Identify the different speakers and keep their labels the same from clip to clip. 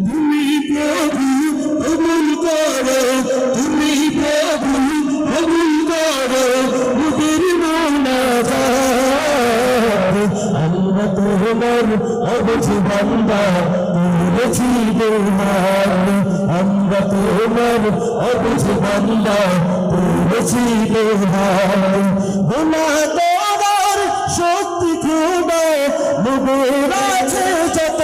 Speaker 1: তুমি প্রভু কবুল করো, তুমি প্রভু কবুল করো মুদের মোনাজাত। আমরা তোমার অবুঝ বান্দা, করেছি বেহাত। আমরা তোমার অবুঝ বান্দা, করেছি বেহাত। গুনাহ করার শক্তি খোদা মোদের আছে যত,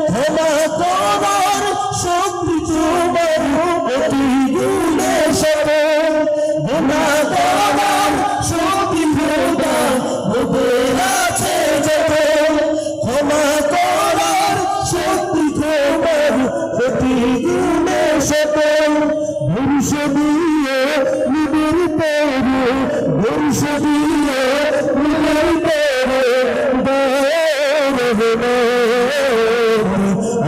Speaker 1: ক্ষমা করার শক্তি তোমার অতি গুণে শত। গুনাহ করার শক্তি খোদা মোদের আছে যত, ক্ষমা করার শক্তি তোমার অতি গুণে শত। বংশ দিয়ে নিবিড় পেরে, বংশ দিয়ে নিবিড় পেরে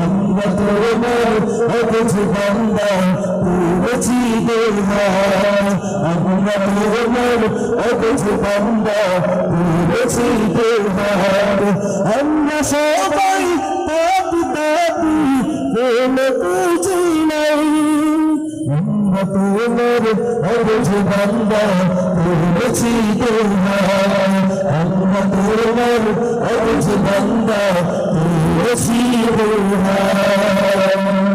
Speaker 1: আমরা তোমার অবুঝ বান্দা, করেছি বেহাত। আমরা তোমার অবুঝ বান্দা, করেছি বেহাত। আমরা সবাই পাপী পাপী, কোনো বুঝি নাই। আমরা তোমার অবুঝ বান্দা, করেছি বেহাত। আমরা তোমার অবুঝ বান্দা, করেছি বেহাত।